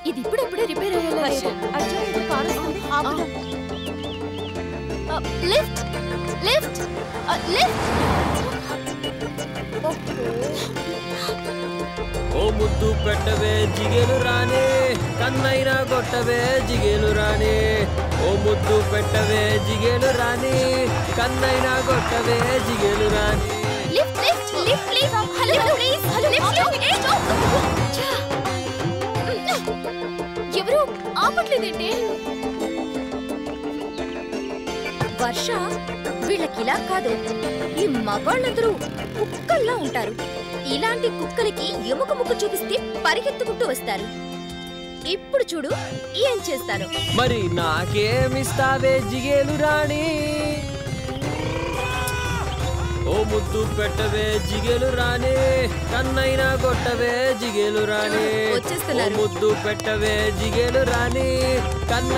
ఇది ఇప్పుడే రిపేర్ అయ్యేలా లిఫ్ట్ లిఫ్ట్ లిఫ్ట్. ఓ ముద్దు పెట్టవే జిగేలు రానే కన్నైనా కొట్టవే జిగేలు రానే. ఓ ముద్దు పెట్టవే జిగేలు రానే కన్నైనా కొట్టవే జిగేలు రానే. Lift lift lift please. Hello please. Hello lift. ఎవరు ఆపట్లేదేంటి? వర్ష వీళ్ళకిలా కాదు, ఈ మగాళ్ళందరూ కుక్కల్లా ఉంటారు. ఇలాంటి కుక్కలకి ఎముక ముక్కు చూపిస్తే పరిగెత్తుకుంటూ వస్తారు. ఇప్పుడు చూడు ఏం చేస్తాను. మరి నాకేమిస్తావే జిగేలు రాణి. ఓ ముద్దు పెట్టవే జిగేలు రాణి కన్నైనా కొట్టవే జిగేలు రాణి. వచ్చేస్తున్నారు. ముద్దు పెట్టవే జిగేలు రాణి కన్న.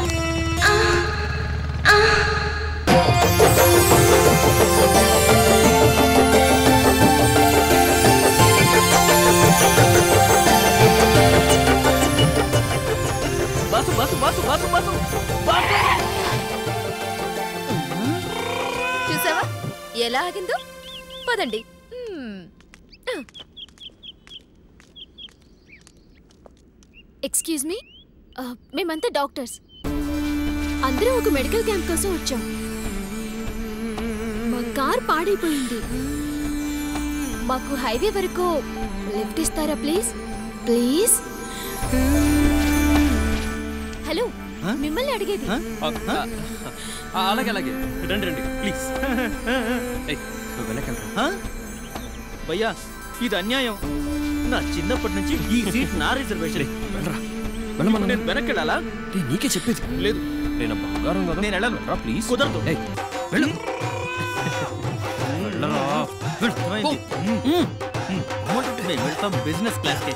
Bus bus bus bus bus. చూసావా ఎలా ఆగిందో? పదండి. ఎక్స్క్యూజ్ మీ, మేమంతా డాక్టర్స్. అందరూ ఒక మెడికల్ క్యాంప్ కోసం వచ్చాం. మా కార్ పాడైపోయింది. మాకు హైవే వరకు లిఫ్ట్ ఇస్తారా ప్లీజ్? ప్లీజ్. హలో, మిమ్మల్ని అడిగేది. అలాగే అలాగే రండి రండి ప్లీజ్. భయ్యా ఇది అన్యాయం. నా చిన్నప్పటి నుంచి ఈ సీట్ నా రిజర్వేషన్. నేను వెనక్కి వెళ్ళాలా? నీకే చెప్పేది లేదు. నేను బంగారం కదా. నేను వెళ్ళను. ప్లీజ్. కుదరదు. వెళ్ళు. మేము వెళ్తాం బిజినెస్ క్లాస్కి.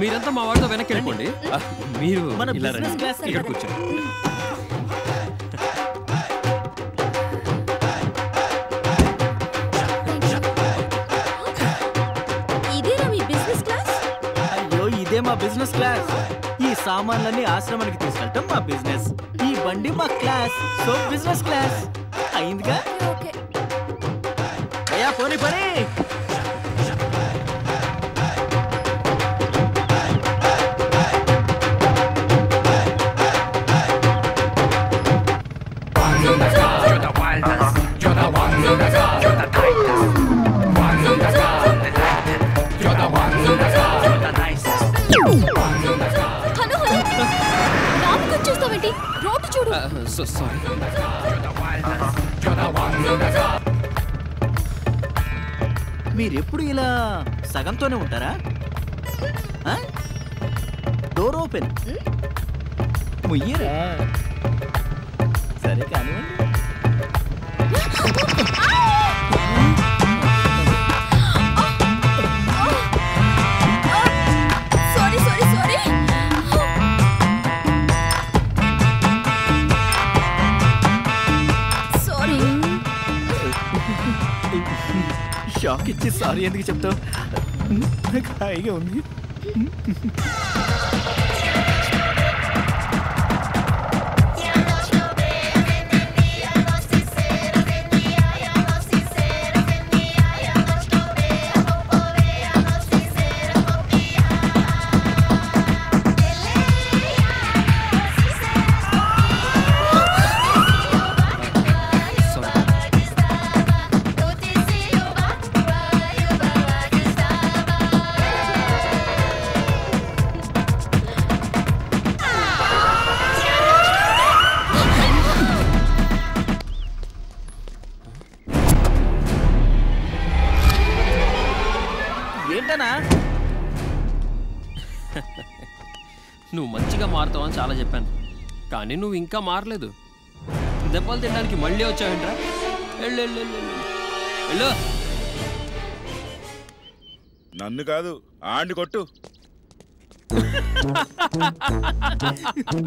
మీరంతా మా వాడితో వెనక్కి వెళ్ళిపోండి. మీరు మన ఇలా బిజినెస్ రండి. క్లాస్ ఇక్కడ కూర్చోండి. ఇదేనా మీ బిజినెస్ క్లాస్? అయ్యో ఇదే మా బిజినెస్ క్లాస్. ఈ సామాన్లన్నీ ఆశ్రమానికి తీసుకెళ్ళటం మా బిజినెస్. ఈ బండి మా క్లాస్. సో బిజినెస్ క్లాస్ అయిందిగా. ఓకే. అయ్యా పోనీ పని. చూస్తావేంటి? రోడ్డు చూడు. మీరెప్పుడు ఇలా సగంతోనే ఉంటారా? Door open. ముయ్యరా? సరే కానివ్వండి. Sorry sorry sorry. Sorry. Shock ఇచ్చి సారీ ఎందుకు చెప్తావు? నాకు హాయిగా ఉంది. నువ్వు మంచిగా మారుతావని చాలా చెప్పాను, కానీ నువ్వు ఇంకా మారలేదు. దెబ్బలు తినడానికి మళ్ళీ వచ్చావేంట్రా? వెళ్ళు వెళ్ళు వెళ్ళు. నన్ను కాదు ఆండి కొట్టు.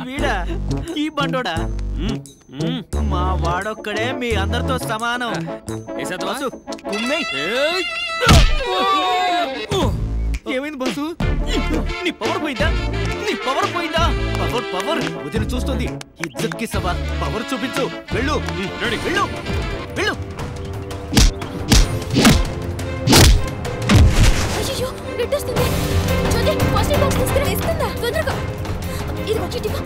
వీడా ఈ బండోడా మా వాడొక్కడే మీ అందరితో సమానం. బస్సు కుమ్మేయ్. ఏమైంది బస్సు? నీ పవర్ పోయిందా? నీ పవర్ పోయిందా? పవర్ పవర్ వదిలి చూస్తుంది. ఇజ్జత్ కి సవాల్. పవర్ చూపించు. వెళ్ళు వెళ్ళు వెళ్ళు. అయ్యో పెట్టేస్తుంది. జ్యోతి ఫస్ట్ బాక్స్ తీసుకురా. ఇస్తుందా తొందరగా? ఇది చిటికా.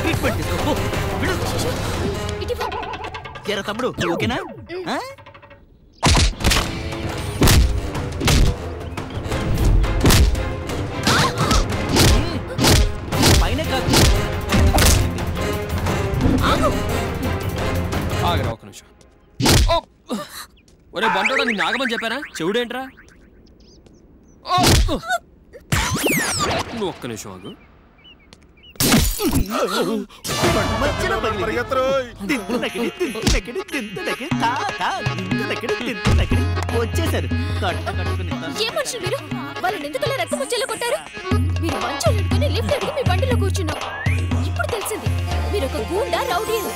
ట్రీట్మెంట్ తీసుకో. ఎరా తమ్ముడు ఓకేనా? పైన కాదు. ఆగరా ఒక నిమిషం. ఒరే బంటోడా నిన్ను ఆగమని చెప్పానా? చెవుడేంట్రా? నువ్వు ఒక్క నిమిషం ఆగు. వచ్చేసారు. ఏ మనుషులు మీరు? వాళ్ళని ఎందుకలా రక్తం వచ్చేలా కొట్టారు? మీరు మంచం పెట్టుకుని లిఫ్ట్ ఎక్కి మీ బండిలో కూర్చున్నాం. ఇప్పుడు తెలిసింది మీరు ఒక గూండా రౌడీ అని.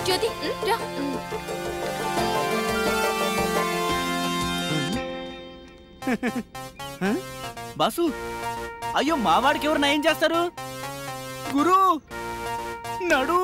జ్యోతి రా. బాసు అయ్యో మావాడికి ఎవరు నయం చేస్తారు? గురు నడు.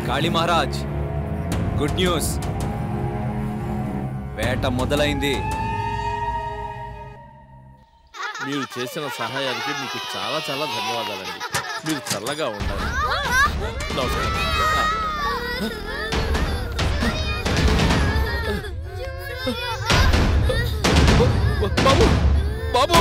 కాళీ మహారాజ్ గుడ్ న్యూస్. వేట మొదలైంది. మీరు చేసిన సహాయానికి మీకు చాలా చాలా ధన్యవాదాలండి. మీరు చల్లగా ఉండాలి. బాబు బాబు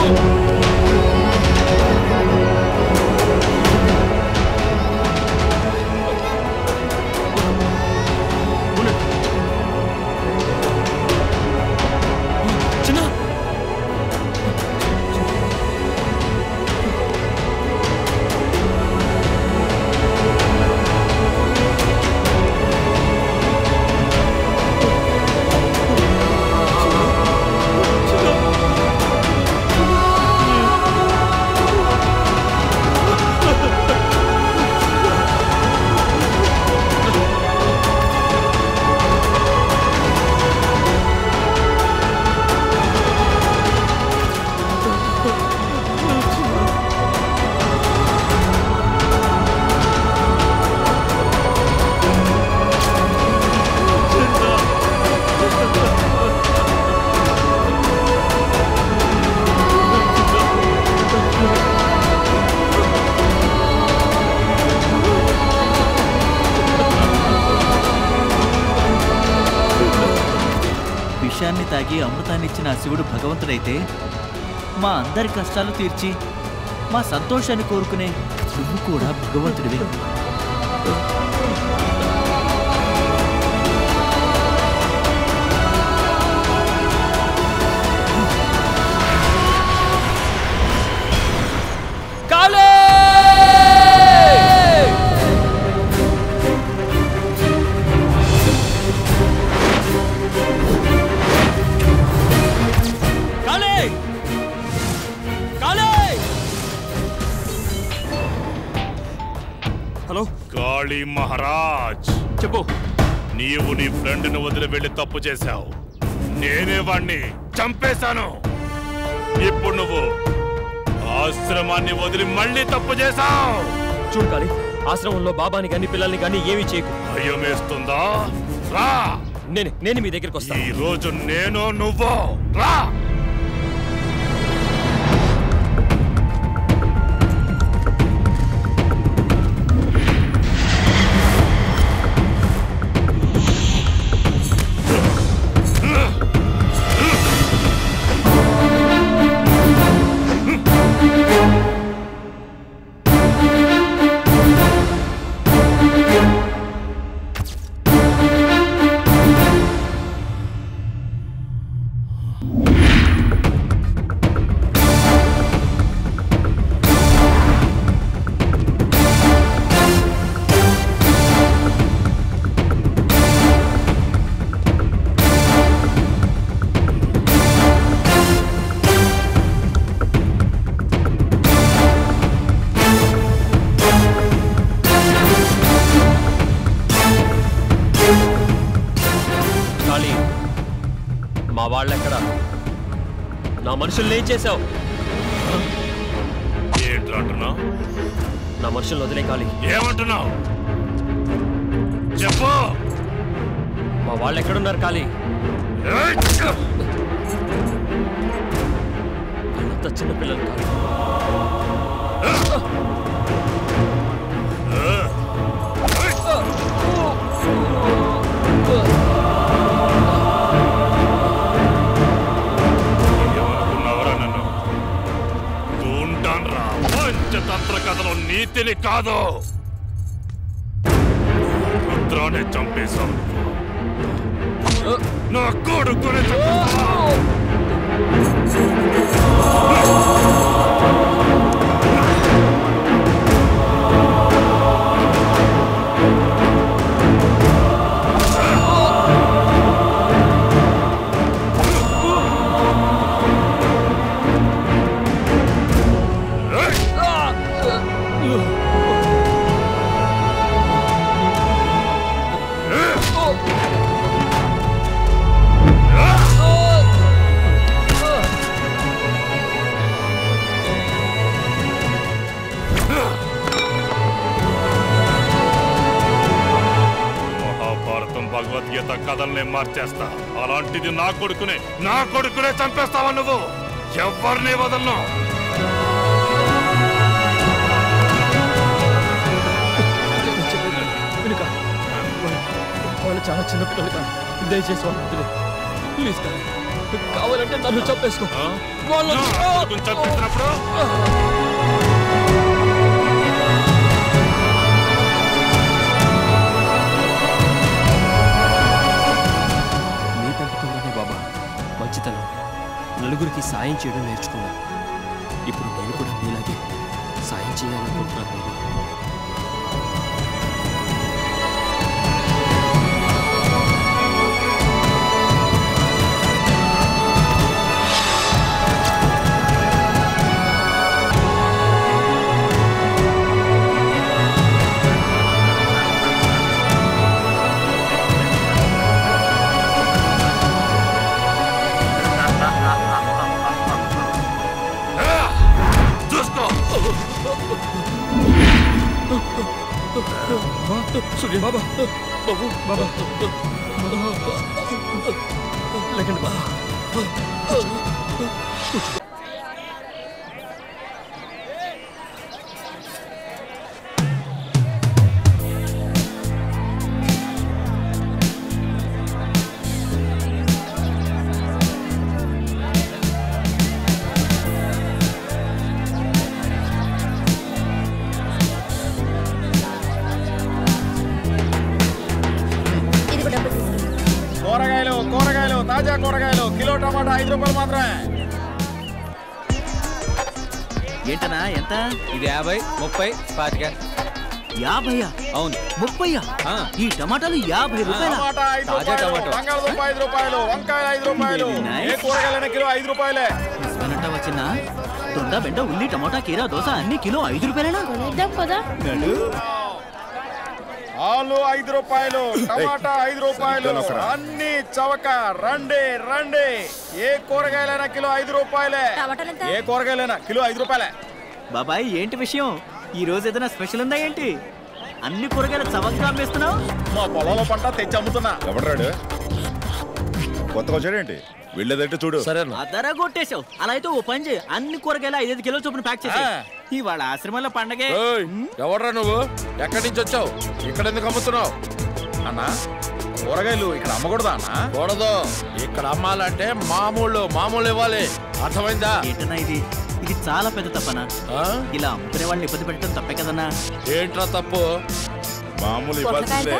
తాగి అమృతాన్నిచ్చిన ఆ శివుడు భగవంతుడైతే మా అందరి కష్టాలు తీర్చి మా సంతోషాన్ని కోరుకునే నువ్వు కూడా భగవంతుడివే. హలో కాళీ మహారాజ్, చెప్పు. నీవు నీ ఫ్రెండ్ ను వదిలి వెళ్ళి తప్పు చేశావు. నేనే వాణ్ణి చంపేశాను. ఇప్పుడు నువ్వు ఆశ్రమాన్ని వదిలి మళ్ళీ తప్పు చేశావు. చూడు కాళీ, ఆశ్రమంలో బాబాని గాని పిల్లల్ని గాని ఏమీ చేయకు. భయం వేస్తుందా? రా, నేను మీ దగ్గరికి వస్తాను. ఈ రోజు నేను నువ్వు రా. మా వాళ్ళెక్కడ? నా మనుషుల్ని ఏం చేశావు? ఏంటంటున్నావు? నా మనుషుల్ని వదిలే కాళీ. ఏమంటున్నావు చెప్పు. మా వాళ్ళు ఎక్కడున్నారు కాళీ? వాళ్ళంతా చిన్నపిల్లలు కాదు. పంచతంత్ర కథలో నీతిని కాదు, రుద్రాన్ని చంపేశావు. నా కొడుకుని భగవద్గీత కథల్ని మార్చేస్తా. అలాంటిది నా కొడుకునే చంపేస్తావా నువ్వు? ఎవరిని వదలను. వాళ్ళు చాలా చిన్నపిల్లలు కాదు. దయచేసి వాళ్ళు ప్లీజ్ కాదు, కావాలంటే నన్ను చంపేసుకో. చంపేసినప్పుడు మంచితనం, నలుగురికి సాయం చేయడం నేర్చుకున్నాను. ఇప్పుడు నేను కూడా మీలాగే సాయం చేయాలనుకుంటున్నాను బాబా. సూర్య బాబా, బాబు బాబా, లేకండి బాబా. రూపాయలు కిలో టమాటా 5 రూపాయలు మాత్రమే. ఏంటనా ఎంత? ఇది 50, 30, 25. 50? అవును. 30? ఈ టమాటాలు 50 రూపాయలు. టమాటా 5 రూపాయలు, బంగాళదుంప 5 రూపాయలు, వంకాయ 5 రూపాయలు, ఏ కూరగాయలైనా కిలో 5 రూపాయలే. వచ్చిన దొండ బెండ ఉల్లి టమాటా కీరా దోశ అన్ని కిలో 5 రూపాయలేనా? కొనిద్దాం కదా. ఆలు 5 రూపాయలు, టమాటా 5 రూపాయలు, అన్ని చవక. రండి రండి, ఏ కూరగాయలైనా కిలో 5 రూపాయలే. ఏ కూరగాయలైనా కిలో 5 రూపాయలే. బాబాయ్ ఏంటి విషయం? ఈ రోజు ఏదైనా స్పెషల్ ఉందా ఏంటి? అన్ని కూరగాయలు చవకగా అమ్మేస్తున్నావు? మా పొలంలో పంట తెచ్చి అమ్ముతున్నా. ఎవడ్రాడు? కొత్తగా వచ్చాడేంటి? వెళ్ళేదంటే చూడు. సరే ధర కొట్టేశావు. అలా అయితే ఓ పని చేయి, అన్ని కూరగాయలు 5 కిలోల చొప్పున ప్యాక్ చేసి. ఇవాళ ఆశ్రమంలో పండగే. ఎవడ్రా నువ్వు? ఎక్కడి నుంచి వచ్చావు? ఇక్కడ ఎందుకు అమ్ముతున్నావు? అన్నా కూరగాయలు ఇక్కడ అమ్మకూడదా అన్నా? కూడదు. ఇక్కడ అమ్మాలంటే మామూలు ఇవ్వాలి. అర్థమైందా? ఏంటన్నా ఇది చాలా పెద్ద తప్పనా? ఇలా అమ్ముకునే వాళ్ళని ఇబ్బంది పెట్టడం తప్పే కదన్నా. ఏంట్రా తప్పు? మామూలు ఇవ్వాల్సిందే.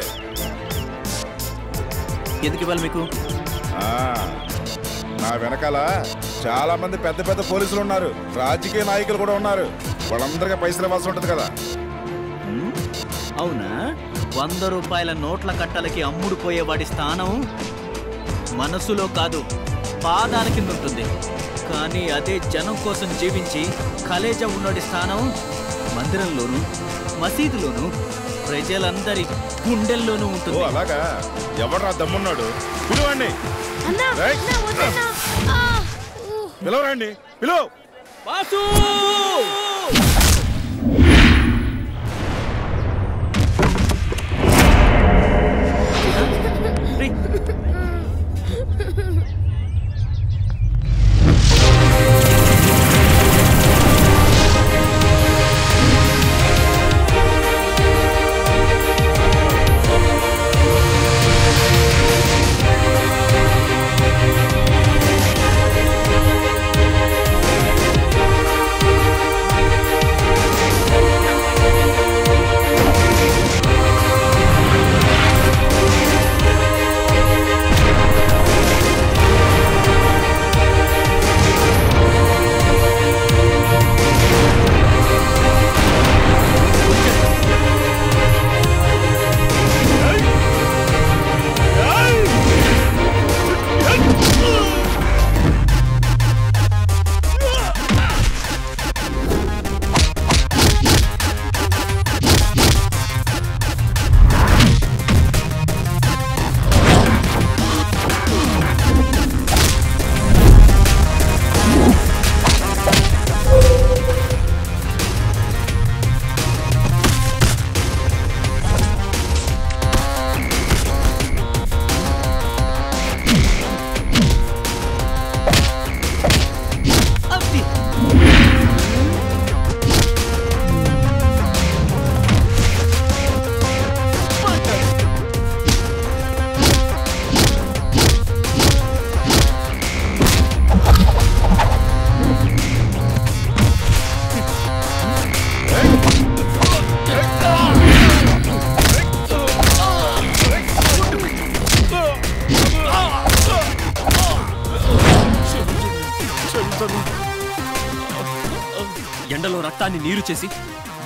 ఎందుకు ఇవ్వాలి మీకు? నా వెనకాల చాలా మంది పెద్ద పెద్ద పోలీసులు ఉన్నారు, రాజకీయ నాయకులు కూడా ఉన్నారు. వాళ్ళందరికీ పైసలు ఇవ్వాల్సి ఉంటుంది కదా. అవునా? 100 రూపాయల నోట్ల కట్టలకి అమ్ముడు పోయేవాడి స్థానం మనసులో కాదు, పాదాల కింద ఉంటుంది. కానీ అదే జనం కోసం జీవించి కలేజా ఉన్నోడి స్థానం మందిరంలోను, మసీదులోను, ప్రజలందరి గుండెల్లోనూ ఉంటుంది. అలాగా? ఎవడ్రా దమ్మున్నాడు? పిలువండి. పిలవరండి, పిలువు. బాసు! ఎండలో రక్తాన్ని నీరు చేసి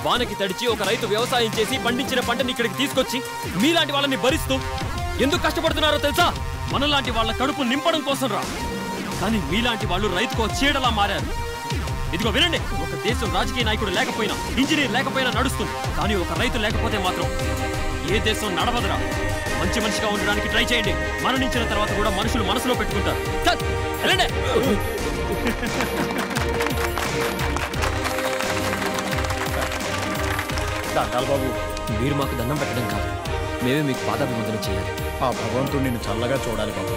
వానకి తడిచి ఒక రైతు వ్యవసాయం చేసి పండించిన పంటని ఇక్కడికి తీసుకొచ్చి మీలాంటి వాళ్ళని భరిస్తూ ఎందుకు కష్టపడుతున్నారో తెలుసా? మనలాంటి వాళ్ళ కడుపు నింపడం కోసం రా. కానీ మీలాంటి వాళ్ళు రైతుకో చీడలా మారారు. ఇదిగో వినండి, ఒక దేశం రాజకీయ నాయకుడు లేకపోయినా, ఇంజనీర్ లేకపోయినా నడుస్తుంది. కానీ ఒక రైతు లేకపోతే మాత్రం ఏ దేశం నడవదురా. మంచి మనిషిగా ఉండడానికి ట్రై చేయండి. మరణించిన తర్వాత కూడా మనుషులు మనసులో పెట్టుకుంటారు. వెళ్ళండి. బాబు, మీరు మాకు దండం పెట్టడం కాదు, మేమే మీకు పాదాభివందనం చేయాలి. ఆ భగవంతుడు నిన్ను చల్లగా చూడాలి బాబు.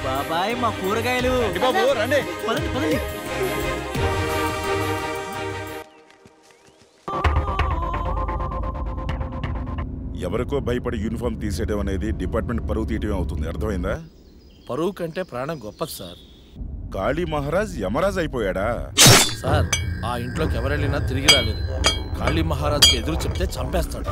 బాబాయ్ మా కూరగాయలు. బాబు రండి. పదండి పదండి. ఎవరికో భయపడి యూనిఫామ్ తీసేయడం అనేది డిపార్ట్మెంట్ పరువు తీయటమే అవుతుంది. అర్థమైందా? పరువు కంటే ప్రాణం గొప్పది సార్. కాళీ మహారాజ్ యమరాజ్ అయిపోయాడా సార్? ఆ ఇంట్లోకి ఎవరెళ్ళినా తిరిగి రాలేదు. కాళీ మహారాజ్కి ఎదురు చెప్తే చంపేస్తాడు.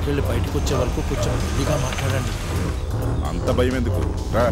వెళ్ళి బయటకు వచ్చే వరకు కొంచెం మెల్లిగా మాట్లాడండి. అంత భయం ఎందుకు రా.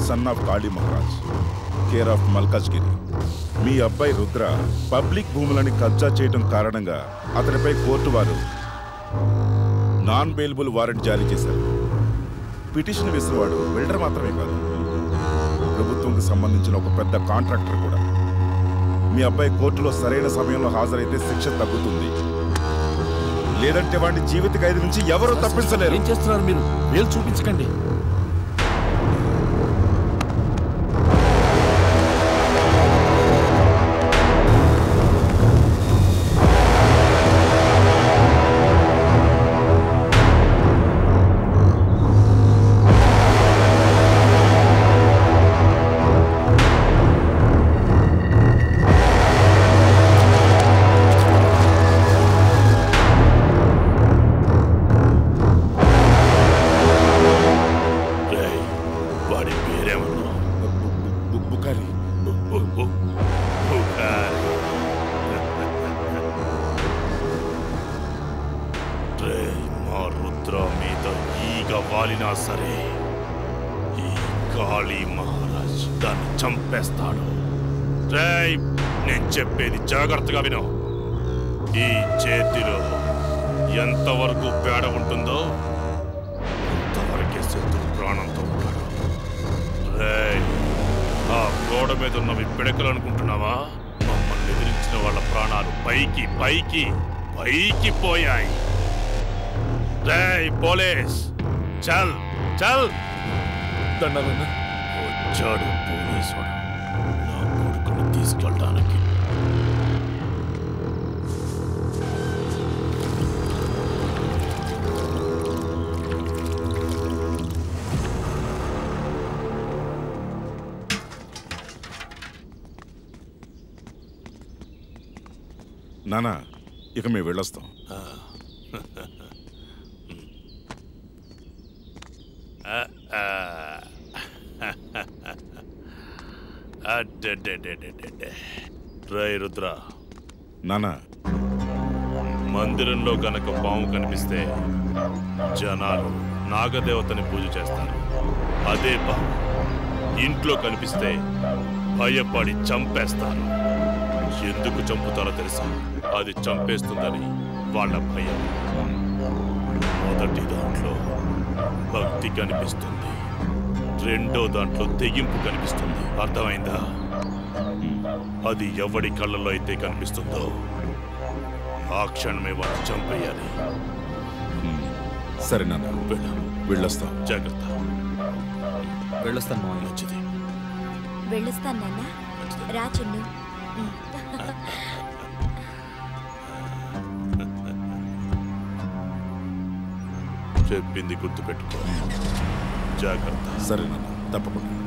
Son of Kali Maharaj, care of Malkajgiri. మీ అబ్బాయి రుద్ర పబ్లిక్ భూములని కబ్జా చేయడం కారణంగా అతనిపై కోర్టు వారు నాన్ బెయిలబుల్ వారెంట్ జారీ చేశారు. పిటిషన్ వేసినవాడు బిల్డర్ మాత్రమే కాదు, ప్రభుత్వంకి సంబంధించిన ఒక పెద్ద కాంట్రాక్టర్ కూడా. మీ అబ్బాయి కోర్టులో సరైన సమయంలో హాజరైతే శిక్ష తగ్గుతుంది, లేదంటే వాడిని జీవిత ఖైదు నుంచి ఎవరూ తప్పించలేరు. ఏం చేస్తున్నారు మీరు? వేలు చూపించకండి. వాలినా సరే ఈ కాళీ మహారాజ్ దాన్ని చంపేస్తాడు. నేను చెప్పేది జాగ్రత్తగా విను. ఈ చేతిలో ఎంతవరకు పేడ ఉంటుందో అంతవరకే శత్రు ప్రాణంతో ఉంటాడు. ఆ గోడ మీద ఉన్నవి పిడకలు అనుకుంటున్నావా? మమ్మల్ని ఎదిరించిన వాళ్ళ ప్రాణాలు పైకి పైకి పైకి పోయాయి. పోలీస్ చల్ చల్. దండాలన్నా. వచ్చాడు పోలీసుడు నా కొడుకుని తీసుకెళ్ళడానికి. నానా, ఇక మేము వెళ్ళొస్తాం. రుద్ర, నానా, మందిరంలో గనక పాము కనిపిస్తే జనాలు నాగదేవతని పూజ చేస్తారు. అదే పాము ఇంట్లో కనిపిస్తే భయపడి చంపేస్తారు. ఎందుకు చంపుతారో తెలుసా? అది చంపేస్తుందని వాళ్ళ భయం. మొదటి దాంట్లో భక్తి కనిపిస్తుంది, రెండో దాంట్లో తెగింపు కనిపిస్తుంది. అర్థమైందా? అది ఎవడి కళ్ళలో అయితే కనిపిస్తుందో ఆ క్షణమే వాడిని చంపేయాలి. సరే నాన్న, వెళ్ళొస్తాం. జాగ్రత్త. వెళ్ళొస్తాను. మంచిది. వెళ్ళొస్తాను నాన్న. రా చిన్ను. చెప్పింది గుర్తుపెట్టుకో. జాగ్రత్త. సరే నాన్న, తప్పకుండా.